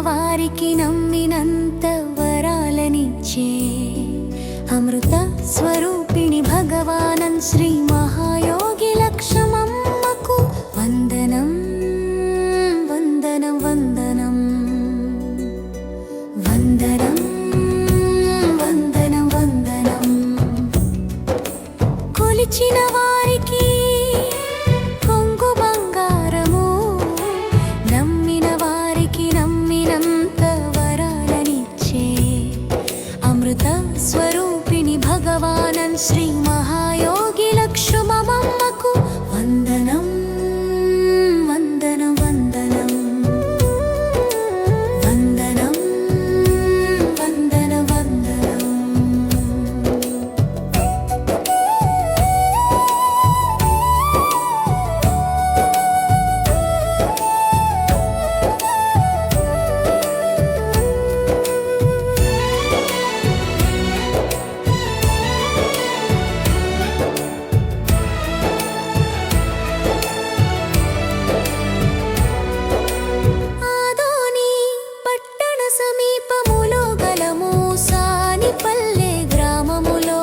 వారికి నమ్మినంత వరాలనిచ్చే అమృత స్వరూపిణి భగవానన్ శ్రీ మహాయోగి లక్ష్మమ్మకు వందనం వందనం వందనం వందనం వందనం వందనం. కొలిచిన వారికి కొంగు బంగారము, నమ్మిన వారికి నమ్మినంత వరాలనిచ్చే అమృత స్వరూపిణి భగవానన్ శ్రీ మహాయోగి లక్ష్మమ్మకు వందనం వందనం వందనం వందనం వందనం వందనం. ఆదోని పట్టణ సమీపములో గల మూసానిపల్లె గ్రామములో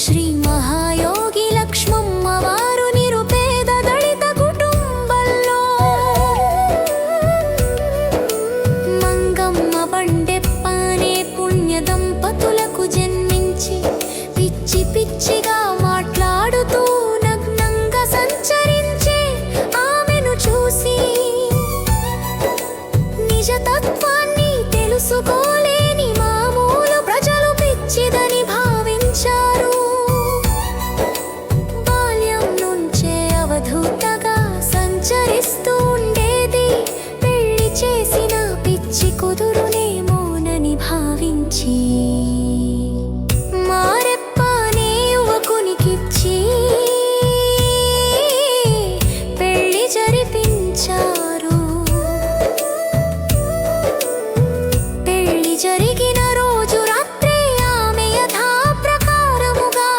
శ్రీ మహాయోగి లక్ష్మమ్మ వారు నిరుపేద దళిత కుటుంబంలో మంగమ్మ బండెప్పనే పుణ్య దంపతులకు జన్మించి పిచ్చి పిచ్చిగా మాట్లాడుతూ నగ్నంగా సంచరించే ఆమెను చూసి నిజతత్వాన్ని తెలుసుకోలేని మామూలు ప్రజలు పిచ్చిదని భావించారు. బాల్యం నుంచే అవధూతగా సంచరిస్తూ ఉండేది, పెళ్లి చేసిన పిచ్చి కుదురునేమోనని భావించి మారెప్పనే యువకునికిచ్చి పెళ్లి జరిపించారు. పెళ్లి జరిగిన రోజు రాత్రే ఆమె యథాప్రకారముగా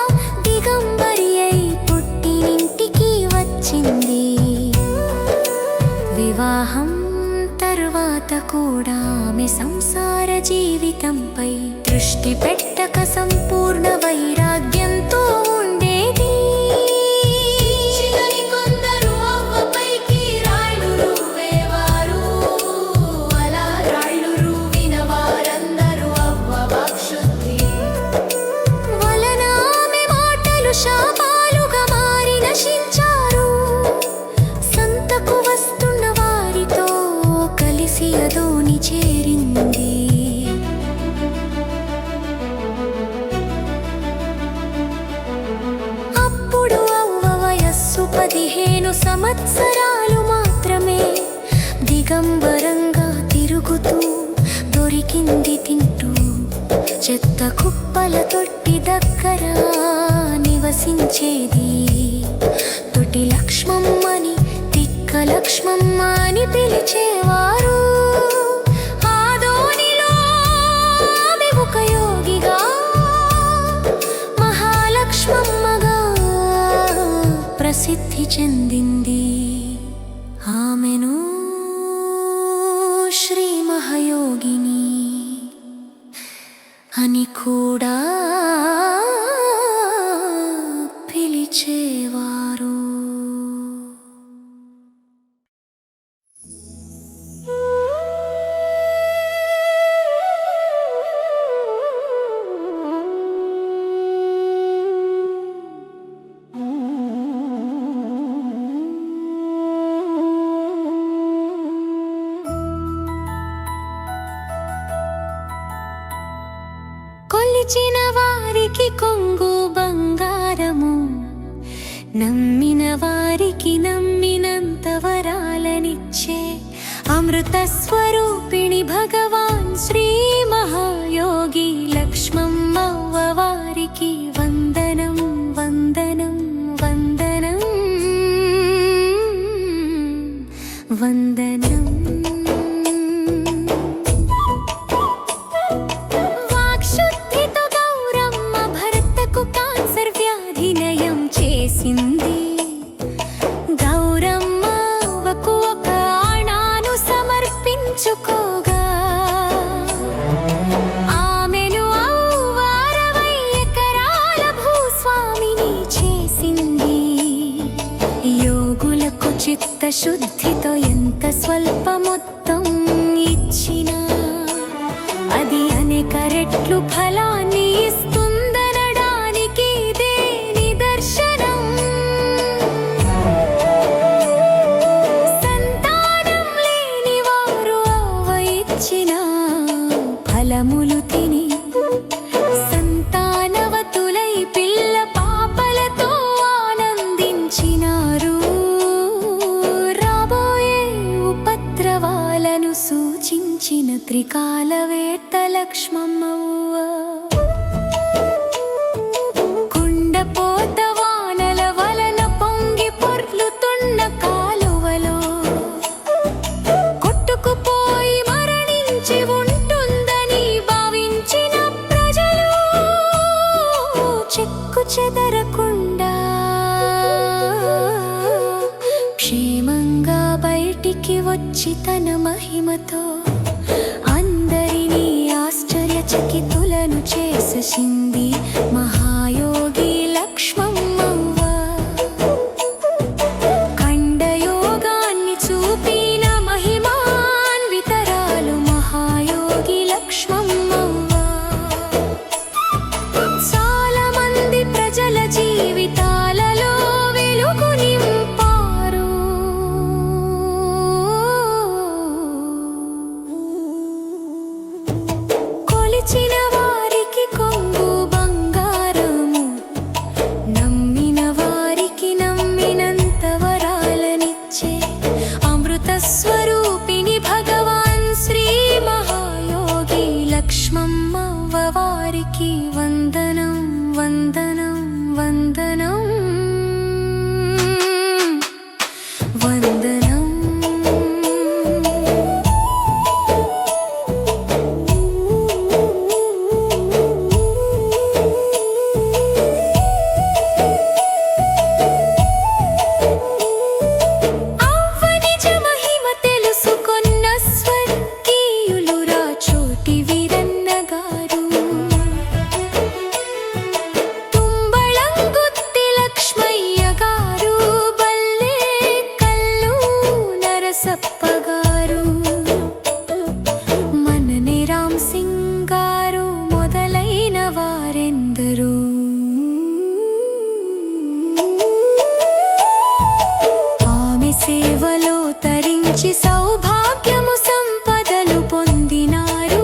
దిగంబరి అయి పుట్టినింటికి వచ్చింది. వివాహం తర్వాత కూడా ఆమె సంసార జీవితంపై దృష్టి పెట్టక సంపూర్ణ వైరాగ్యంతో ఉండేది. కొందరు అవ్వపైకి రాళ్ళు రువ్వేవారు, అలా రాళ్ళు రువ్విన వారందరూ అవ్వ వాక్శుద్ధి వలన ఆమె మాటలు శాపాలుగా మారి నశించారు. సంతకు వస్తున్న వారితో కలిసి అదోని చేరింది. అప్పుడు అవ్వ వయస్సు 15 సంవత్సరాలు మాత్రమే. దిగంబరంగా తిరుగుతూ దొరికింది తింటూ చెత్త కుప్పల తొట్టి దగ్గర నివసించేది. తొట్టి లక్ష్మమ్మని తిక్క లక్ష్మమ్మ అని పిలిచేవారు. ఆదోనిలో ఆమె ఒక యోగిగా మహాలక్ష్మమ్మగా ప్రసిద్ధి చెందింది. ఆమెను శ్రీ మహాయోగిని అని కూడా పిలిచేవారు. కొలిచిన వారికి కొంగు బంగారము, నమ్మిన వారికి నమ్మినంత వరాలనిచ్చే అమృత స్వరూపిణి భగవాన్ శ్రీ మహాయోగి లక్ష్మమ్మవ్వ వారికి వందనం వందనం వందనం వందనం. వాక్శుద్ధితో గౌరమ్మ భర్తకు కాన్సర్ వ్యాధి నయం చేసింది. గౌరమ్మ ఒక ఆణాను సమర్పించి మెచ్చుకోగా ఆమెను 60 ఎకరాల భూస్వామిని చేసింది. యోగులకు చిత్తశుద్ధితో ఎంత స్వల్ప మొత్తం ఇచ్చినా అది అనేక రెట్లు ఫలాన్ని ఇస్తుందనడానికి ఇదే నిదర్శనం. సంతానం లేని వారు అవ్వ ఇచ్చిన ఫలములు తిని సంతానవతులై పిల్ల పాపలతో ఆనందించినారు. రాబోయే ఉపద్రవాలను సూచించిన త్రికాలవేత్త లక్ష్మమ్మవ్వ. కుండపోత వానల వలన పొంగి పొర్లుతున్న కాలువలో కొట్టుకుపోయి మరణించి ఉంటుందని భావించిన ప్రజలు చెక్కు చెదరకుండా క్షేమంగా బయటికి వచ్చి తన మహిమతో అందరినీ ఆశ్చర్యచకితులను చేసింది మహాయోగి లక్ష్మమ్మవ్వ. ఖండయోగాన్ని చూపిన మహిమాన్వితరాలు మహాయోగి లక్ష్మమ్మవ్వ. చాలా మంది ప్రజల జీవితాలలో వెలుగు నింపారు. కొలిచిన వారికి కొంగు బంగారము, నమ్మిన వారికి నమ్మినంత వరాలనిచ్చే అమృత స్వరూపిణి భగవాన్ శ్రీ మహాయోగి లక్ష్మమ్మవ్వ వారికి వందనం వందనం వందనం వందనం. అవ్వ నిజ మహిమ తెలుసుకొన్న స్వర్గీయులురా చోటి వీరన్న గారు. తుంబళంగుత్తి లక్ష్మయ్య గారు, బల్లే కల్లు నరసప్ప గారు, మననే రామ్ సింగ్ గారు మొదలైన వారెందరూ ఆమె సేవలో తరించి సౌభాగ్యము సంపదలు పొందినారు.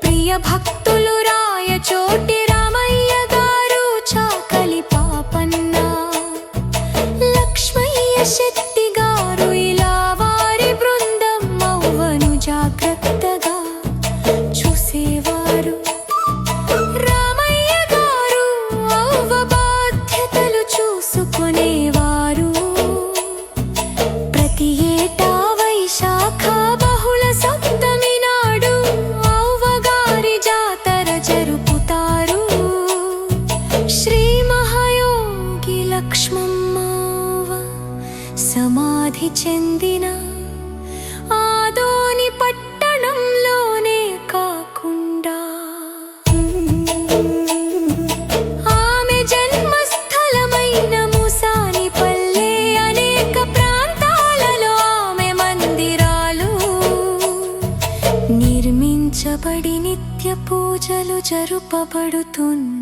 ప్రియ భక్తులు రాయచోటి రామయ్య గారు, చాకలి పాపన్న, లక్ష్మయ్య శెట్టి గారు ఇలా వారి బృందం అవ్వను జాగ్రత్తగా చూసేవారు. రామయ్య గారు అవ్వ బాధ్యతలు చూసుకునేవారు. ప్రతి ఏటా వైశాఖ బహుళ సప్తమి నాడు అవ్వగారి జాతర జరుపుతారు. శ్రీ మహాయోగి లక్ష్మమ్మవ్వ సమాధి చెందిన ఆదోని పట్టణంలోనే కాకుండా ఆమె జన్మస్థలమైన ముసానిపల్లె అనేక ప్రాంతాలలో ఆమె మందిరాలు నిర్మించబడి నిత్య పూజలు జరుపబడుతున్నాయి.